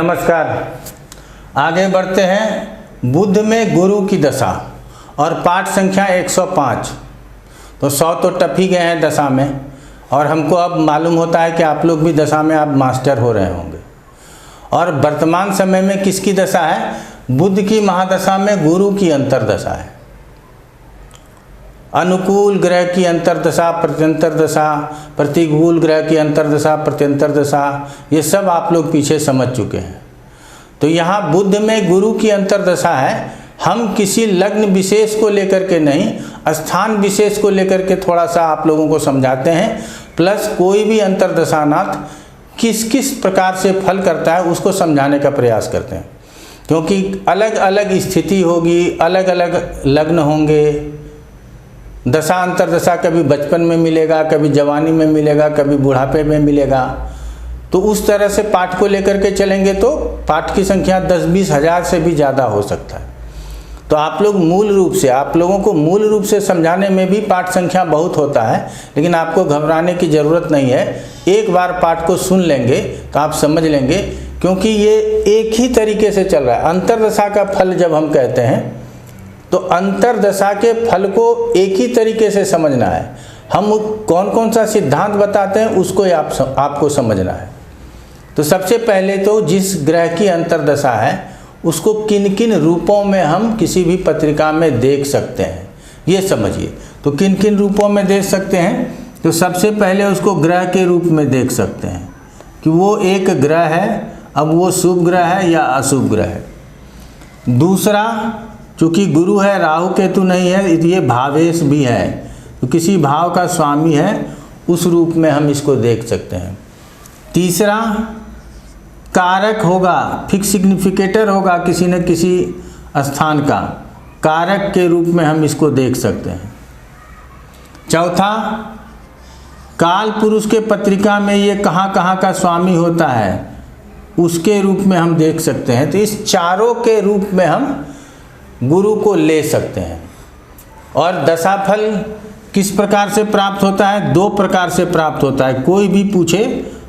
नमस्कार। आगे बढ़ते हैं। बुध में गुरु की दशा और पाठ संख्या 105। तो 100 तो टप ही गए हैं दशा में, और हमको अब मालूम होता है कि आप लोग भी दशा में आप मास्टर हो रहे होंगे। और वर्तमान समय में किसकी दशा है? बुध की महादशा में गुरु की अंतरदशा है। अनुकूल ग्रह की अंतरदशा, प्रत्यंतर दशा, प्रतिकूल ग्रह की अंतरदशा, प्रत्यंतर दशा, ये सब आप लोग पीछे समझ चुके हैं। तो यहाँ बुध में गुरु की अंतरदशा है। हम किसी लग्न विशेष को लेकर के नहीं, स्थान विशेष को लेकर के थोड़ा सा आप लोगों को समझाते हैं। प्लस कोई भी अंतरदशानाथ किस किस प्रकार से फल करता है उसको समझाने का प्रयास करते हैं, क्योंकि अलग अलग स्थिति होगी, अलग अलग लग्न होंगे। दशा अंतरदशा कभी बचपन में मिलेगा, कभी जवानी में मिलेगा, कभी बुढ़ापे में मिलेगा। तो उस तरह से पाठ को लेकर के चलेंगे तो पाठ की संख्या 10-20 हज़ार से भी ज़्यादा हो सकता है। तो आप लोग मूल रूप से, आप लोगों को मूल रूप से समझाने में भी पाठ संख्या बहुत होता है, लेकिन आपको घबराने की ज़रूरत नहीं है। एक बार पाठ को सुन लेंगे तो आप समझ लेंगे, क्योंकि ये एक ही तरीके से चल रहा है। अंतरदशा का फल जब हम कहते हैं तो अंतरदशा के फल को एक ही तरीके से समझना है। हम कौन कौन सा सिद्धांत बताते हैं उसको आपको समझना है। तो सबसे पहले तो जिस ग्रह की अंतरदशा है उसको किन किन रूपों में हम किसी भी पत्रिका में देख सकते हैं, ये समझिए। तो किन किन रूपों में देख सकते हैं? तो सबसे पहले उसको ग्रह के रूप में देख सकते हैं कि वो एक ग्रह है, अब वो शुभ ग्रह है या अशुभ ग्रह है। दूसरा, चूँकि गुरु है, राहु केतु नहीं है, ये भावेश भी है, तो किसी भाव का स्वामी है, उस रूप में हम इसको देख सकते हैं। तीसरा, कारक होगा, फिक्स सिग्निफिकेटर होगा किसी न किसी स्थान का, कारक के रूप में हम इसको देख सकते हैं। चौथा, काल पुरुष के पत्रिका में ये कहाँ कहाँ का स्वामी होता है उसके रूप में हम देख सकते हैं। तो इस चारों के रूप में हम गुरु को ले सकते हैं। और दशाफल किस प्रकार से प्राप्त होता है? 2 प्रकार से प्राप्त होता है। कोई भी पूछे,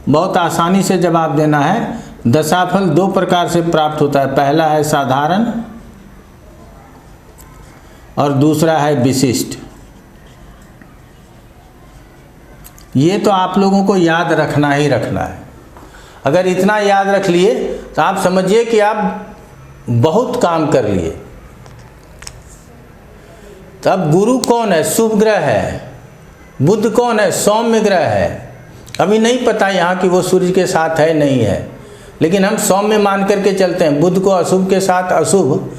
बहुत आसानी से जवाब देना है। दशाफल 2 प्रकार से प्राप्त होता है। पहला है साधारण और दूसरा है विशिष्ट। ये तो आप लोगों को याद रखना ही रखना है। अगर इतना याद रख लिए तो आप समझिए कि आप बहुत काम कर लिए। तब गुरु कौन है? शुभ ग्रह है। बुध कौन है? सौम्य ग्रह है। अभी नहीं पता यहाँ कि वो सूर्य के साथ है नहीं है, लेकिन हम सौम्य मान करके चलते हैं। बुध को अशुभ के साथ अशुभ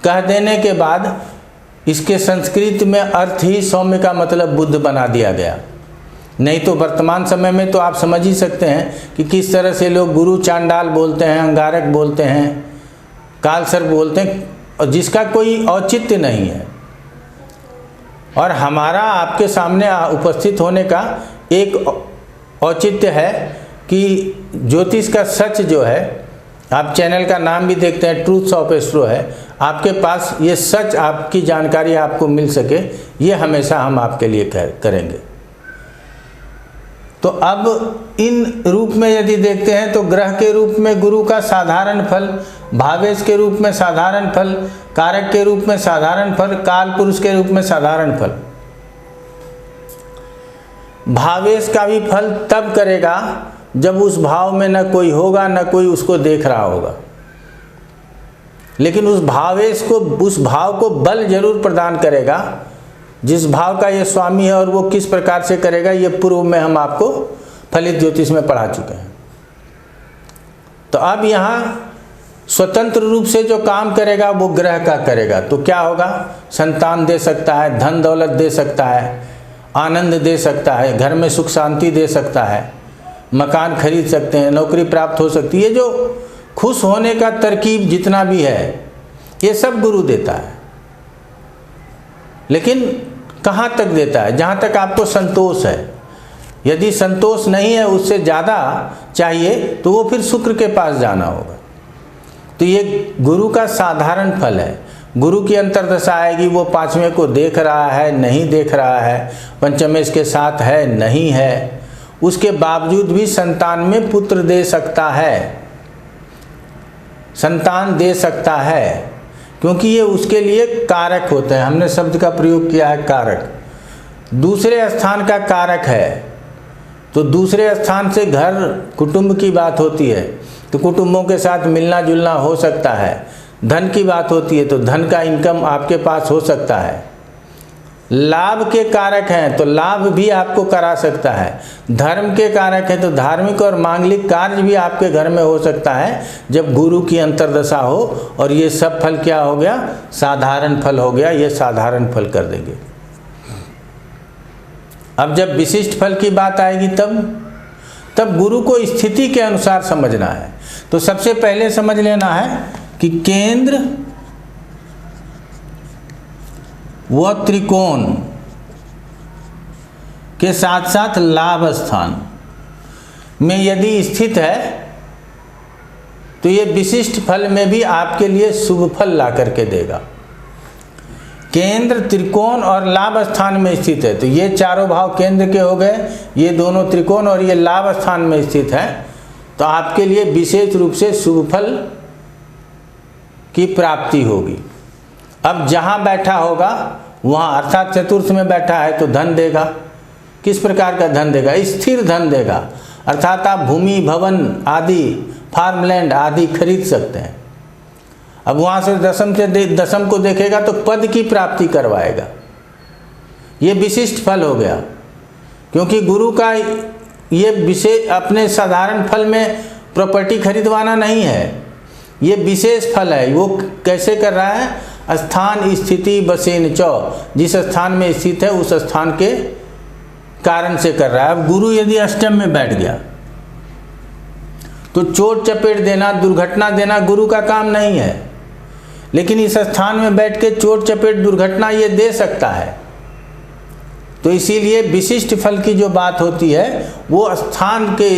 कह देने के बाद इसके संस्कृत में अर्थ ही सौम्य का मतलब बुध बना दिया गया। नहीं तो वर्तमान समय में तो आप समझ ही सकते हैं कि किस तरह से लोग गुरु चांडाल बोलते हैं, अंगारक बोलते हैं, कालसर्प बोलते हैं, और जिसका कोई औचित्य नहीं है। और हमारा आपके सामने उपस्थित होने का एक औचित्य है कि ज्योतिष का सच जो है, आप चैनल का नाम भी देखते हैं ट्रूथ्स ऑफ एस्ट्रो है, आपके पास ये सच, आपकी जानकारी आपको मिल सके, ये हमेशा हम आपके लिए करेंगे। तो अब इन रूप में यदि देखते हैं तो ग्रह के रूप में गुरु का साधारण फल, भावेश के रूप में साधारण फल, कारक के रूप में साधारण फल, काल पुरुष के रूप में साधारण फल। भावेश का भी फल तब करेगा जब उस भाव में न कोई होगा न कोई उसको देख रहा होगा, लेकिन उस भावेश को, उस भाव को बल जरूर प्रदान करेगा जिस भाव का ये स्वामी है। और वो किस प्रकार से करेगा ये पूर्व में हम आपको फलित ज्योतिष में पढ़ा चुके हैं। तो अब यहाँ स्वतंत्र रूप से जो काम करेगा वो ग्रह का करेगा। तो क्या होगा? संतान दे सकता है, धन दौलत दे सकता है, आनंद दे सकता है, घर में सुख शांति दे सकता है, मकान खरीद सकते हैं, नौकरी प्राप्त हो सकती है। जो खुश होने का तरकीब जितना भी है ये सब गुरु देता है। लेकिन कहाँ तक देता है? जहाँ तक आपको संतोष है। यदि संतोष नहीं है, उससे ज़्यादा चाहिए, तो वो फिर शुक्र के पास जाना होगा। तो ये गुरु का साधारण फल है। गुरु की अंतरदशा आएगी, वो 5वें को देख रहा है नहीं देख रहा है, पंचमें इसके साथ है नहीं है, उसके बावजूद भी संतान में पुत्र दे सकता है। संतान दे सकता है, क्योंकि ये उसके लिए कारक होते हैं। हमने शब्द का प्रयोग किया है कारक, दूसरे स्थान का कारक है। तो दूसरे स्थान से घर कुटुंब की बात होती है तो कुटुंबों के साथ मिलना जुलना हो सकता है। धन की बात होती है तो धन का इनकम आपके पास हो सकता है। लाभ के कारक हैं तो लाभ भी आपको करा सकता है। धर्म के कारक हैं तो धार्मिक और मांगलिक कार्य भी आपके घर में हो सकता है जब गुरु की अंतर्दशा हो। और ये सब फल क्या हो गया? साधारण फल हो गया। ये साधारण फल कर देंगे। अब जब विशिष्ट फल की बात आएगी तब गुरु को स्थिति के अनुसार समझना है। तो सबसे पहले समझ लेना है कि केंद्र व त्रिकोण के साथ साथ लाभ स्थान में यदि स्थित है तो ये विशिष्ट फल में भी आपके लिए शुभ फल ला करके देगा। केंद्र, त्रिकोण और लाभ स्थान में स्थित है तो ये चारों भाव केंद्र के हो गए, ये दोनों त्रिकोण और ये लाभ स्थान में स्थित है तो आपके लिए विशेष रूप से शुभ फल की प्राप्ति होगी। अब जहाँ बैठा होगा वहाँ, अर्थात चतुर्थ में बैठा है तो धन देगा। किस प्रकार का धन देगा? स्थिर धन देगा, अर्थात आप भूमि, भवन आदि, फार्मलैंड आदि खरीद सकते हैं। अब वहाँ से दशम को देखेगा तो पद की प्राप्ति करवाएगा। ये विशिष्ट फल हो गया, क्योंकि गुरु का ये विशेष अपने साधारण फल में प्रॉपर्टी खरीदवाना नहीं है, ये विशेष फल है। वो कैसे कर रहा है? स्थान स्थिति बसेन चौ, जिस स्थान में स्थित है उस स्थान के कारण से कर रहा है। अब गुरु यदि अष्टम में बैठ गया तो चोट चपेट देना, दुर्घटना देना गुरु का काम नहीं है, लेकिन इस स्थान में बैठ के चोट चपेट दुर्घटना ये दे सकता है। तो इसीलिए विशिष्ट फल की जो बात होती है वो स्थान के,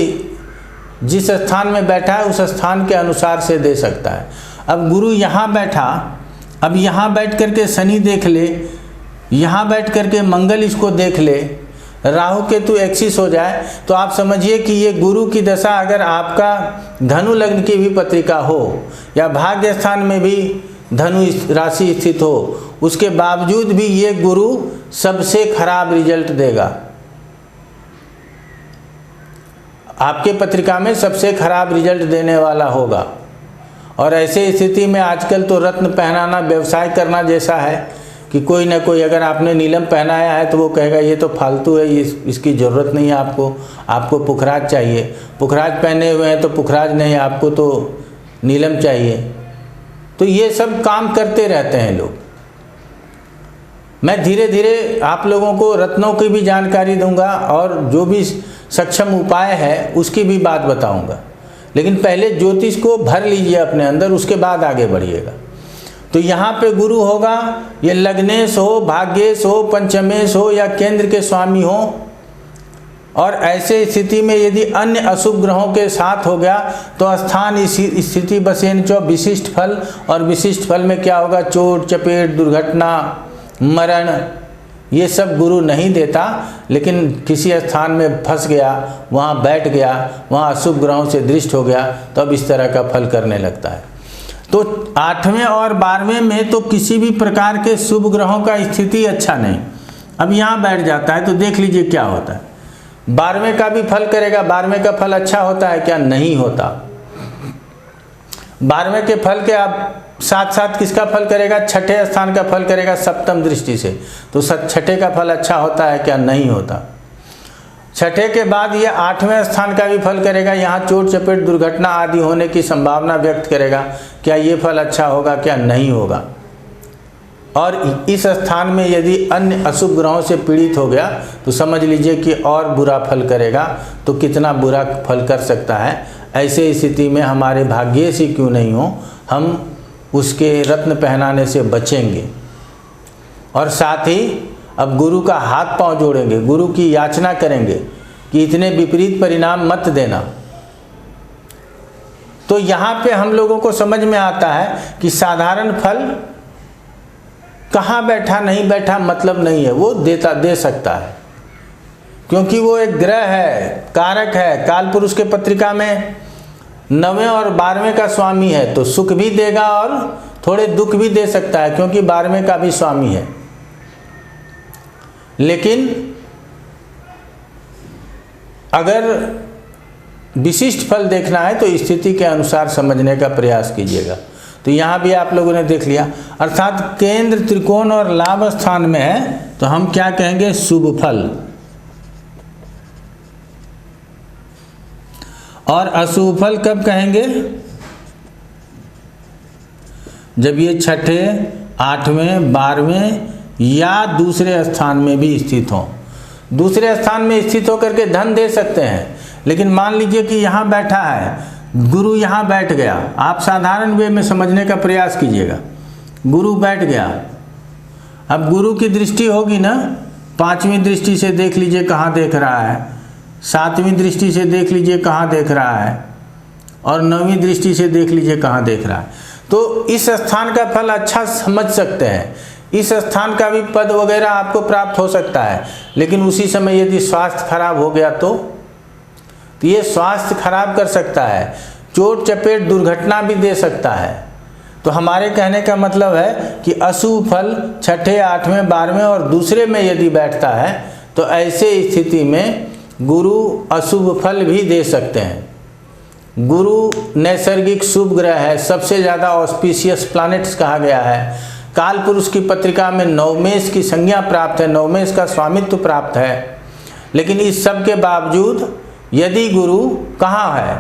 जिस स्थान में बैठा है उस स्थान के अनुसार से दे सकता है। अब गुरु यहाँ बैठा, अब यहाँ बैठ करके शनि देख ले, यहाँ बैठ करके मंगल इसको देख ले, राहु केतु एक्सिस हो जाए तो आप समझिए कि ये गुरु की दशा अगर आपका धनु लग्न की भी पत्रिका हो या भाग्य स्थान में भी धनु राशि स्थित हो, उसके बावजूद भी ये गुरु सबसे खराब रिजल्ट देगा। आपके पत्रिका में सबसे खराब रिजल्ट देने वाला होगा। और ऐसे स्थिति में आजकल तो रत्न पहनाना व्यवसाय करना जैसा है कि कोई ना कोई, अगर आपने नीलम पहनाया है तो वो कहेगा ये तो फालतू है, इसकी ज़रूरत नहीं है आपको पुखराज चाहिए। पुखराज पहने हुए हैं तो पुखराज नहीं, आपको तो नीलम चाहिए। तो ये सब काम करते रहते हैं लोग। मैं धीरे धीरे आप लोगों को रत्नों की भी जानकारी दूंगा और जो भी सक्षम उपाय है उसकी भी बात बताऊंगा, लेकिन पहले ज्योतिष को भर लीजिए अपने अंदर, उसके बाद आगे बढ़िएगा। तो यहाँ पे गुरु होगा, ये लग्नेश हो, भाग्येश हो, पंचमेश हो या केंद्र के स्वामी हो। और ऐसे स्थिति में यदि अन्य अशुभ ग्रहों के साथ हो गया तो स्थान स्थिति बसेन चो विशिष्ट फल, और विशिष्ट फल में क्या होगा? चोट चपेट, दुर्घटना, मरण, ये सब गुरु नहीं देता। लेकिन किसी स्थान में फंस गया, वहाँ बैठ गया, वहाँ अशुभ ग्रहों से दृष्ट हो गया तो अब इस तरह का फल करने लगता है। तो 8वें और 12वें में तो किसी भी प्रकार के शुभ ग्रहों का स्थिति अच्छा नहीं। अब यहाँ बैठ जाता है तो देख लीजिए क्या होता है। 12वें का भी फल करेगा, 12वें का फल अच्छा होता है क्या? नहीं होता। 12वें के फल के आप साथ साथ किसका फल करेगा? छठे स्थान का फल करेगा सप्तम दृष्टि से। तो छठे का फल अच्छा होता है क्या? नहीं होता। छठे के बाद ये 8वें स्थान का भी फल करेगा, यहाँ चोट चपेट दुर्घटना आदि होने की संभावना व्यक्त करेगा। क्या ये फल अच्छा होगा क्या? नहीं होगा। और इस स्थान में यदि अन्य अशुभ ग्रहों से पीड़ित हो गया तो समझ लीजिए कि और बुरा फल करेगा। तो कितना बुरा फल कर सकता है? ऐसे स्थिति में हमारे भाग्येश ही क्यों नहीं हो, हम उसके रत्न पहनाने से बचेंगे। और साथ ही अब गुरु का हाथ पांव जोड़ेंगे, गुरु की याचना करेंगे कि इतने विपरीत परिणाम मत देना। तो यहाँ पे हम लोगों को समझ में आता है कि साधारण फल कहाँ बैठा नहीं बैठा मतलब नहीं है, वो दे सकता है, क्योंकि वो एक ग्रह है, कारक है। काल पुरुष के पत्रिका में 9वें और 12वें का स्वामी है तो सुख भी देगा और थोड़े दुख भी दे सकता है, क्योंकि 12वें का भी स्वामी है। लेकिन अगर विशिष्ट फल देखना है तो स्थिति के अनुसार समझने का प्रयास कीजिएगा। तो यहाँ भी आप लोगों ने देख लिया, अर्थात केंद्र त्रिकोण और लाभ स्थान में है तो हम क्या कहेंगे, शुभ फल, और अशुभ फल कब कहेंगे, जब ये 6ठे, 8वें, 12वें या दूसरे स्थान में भी स्थित हो। दूसरे स्थान में स्थित होकर के धन दे सकते हैं, लेकिन मान लीजिए कि यहाँ बैठा है गुरु, यहाँ बैठ गया। आप साधारण वे में समझने का प्रयास कीजिएगा। गुरु बैठ गया, अब गुरु की दृष्टि होगी ना, 5वीं दृष्टि से देख लीजिए कहाँ देख रहा है, 7वीं दृष्टि से देख लीजिए कहाँ देख रहा है, और 9वीं दृष्टि से देख लीजिए कहाँ देख रहा है। तो इस स्थान का फल अच्छा समझ सकते हैं, इस स्थान का भी पद वगैरह आपको प्राप्त हो सकता है। लेकिन उसी समय यदि स्वास्थ्य खराब हो गया तो ये स्वास्थ्य खराब कर सकता है, चोट चपेट दुर्घटना भी दे सकता है। तो हमारे कहने का मतलब है कि अशुभ फल 6ठे, 8वें, 12वें और दूसरे में यदि बैठता है तो ऐसे स्थिति में गुरु अशुभ फल भी दे सकते हैं। गुरु नैसर्गिक शुभ ग्रह है, सबसे ज़्यादा ऑस्पिशियस प्लैनेट्स कहा गया है। काल पुरुष की पत्रिका में नवमेश की संज्ञा प्राप्त है, नवमेश का स्वामित्व प्राप्त है। लेकिन इस सब के बावजूद यदि गुरु कहाँ है,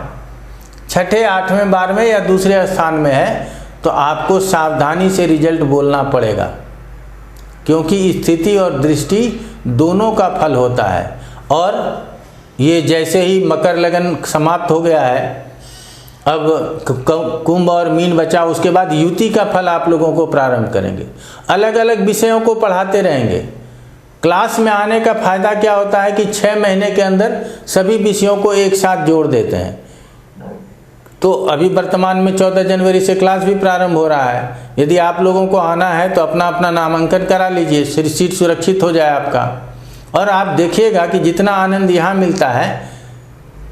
6ठे, 8वें, 12वें या दूसरे स्थान में है, तो आपको सावधानी से रिजल्ट बोलना पड़ेगा, क्योंकि स्थिति और दृष्टि दोनों का फल होता है। और ये जैसे ही मकर लगन समाप्त हो गया है, अब कुंभ और मीन बचा, उसके बाद युति का फल आप लोगों को प्रारंभ करेंगे। अलग अलग विषयों को पढ़ाते रहेंगे। क्लास में आने का फ़ायदा क्या होता है कि 6 महीने के अंदर सभी विषयों को एक साथ जोड़ देते हैं। तो अभी वर्तमान में 14 जनवरी से क्लास भी प्रारंभ हो रहा है। यदि आप लोगों को आना है तो अपना अपना नामांकन करा लीजिए, सीट सुरक्षित हो जाए आपका। और आप देखिएगा कि जितना आनंद यहाँ मिलता है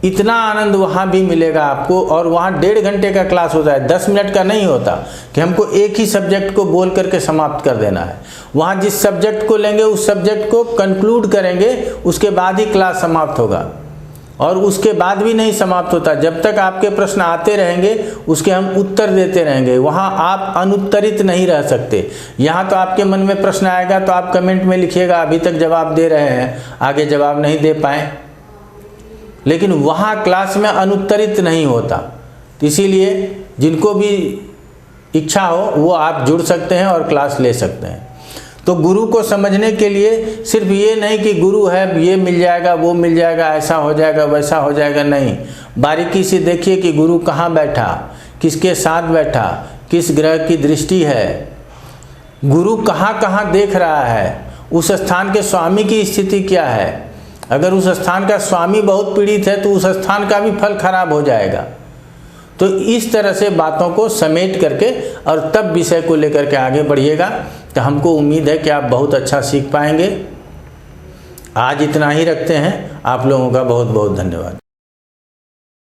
इतना आनंद वहाँ भी मिलेगा आपको। और वहाँ 1.5 घंटे का क्लास होता है, 10 मिनट का नहीं होता कि हमको एक ही सब्जेक्ट को बोल करके समाप्त कर देना है। वहाँ जिस सब्जेक्ट को लेंगे उस सब्जेक्ट को कंक्लूड करेंगे, उसके बाद ही क्लास समाप्त होगा। और उसके बाद भी नहीं समाप्त होता, जब तक आपके प्रश्न आते रहेंगे उसके हम उत्तर देते रहेंगे। वहाँ आप अनुत्तरित नहीं रह सकते। यहाँ तो आपके मन में प्रश्न आएगा तो आप कमेंट में लिखिएगा अभी तक जवाब दे रहे हैं, आगे जवाब नहीं दे पाए। लेकिन वहाँ क्लास में अनुत्तरित नहीं होता। तो इसीलिए जिनको भी इच्छा हो वो आप जुड़ सकते हैं और क्लास ले सकते हैं। तो गुरु को समझने के लिए सिर्फ ये नहीं कि गुरु है ये मिल जाएगा वो मिल जाएगा, ऐसा हो जाएगा वैसा हो जाएगा, नहीं। बारीकी से देखिए कि गुरु कहाँ बैठा, किसके साथ बैठा, किस ग्रह की दृष्टि है, गुरु कहाँ कहाँ देख रहा है, उस स्थान के स्वामी की स्थिति क्या है। अगर उस स्थान का स्वामी बहुत पीड़ित है तो उस स्थान का भी फल खराब हो जाएगा। तो इस तरह से बातों को समेट करके और तब विषय को लेकर के आगे बढ़िएगा। तो हमको उम्मीद है कि आप बहुत अच्छा सीख पाएंगे। आज इतना ही रखते हैं। आप लोगों का बहुत बहुत धन्यवाद।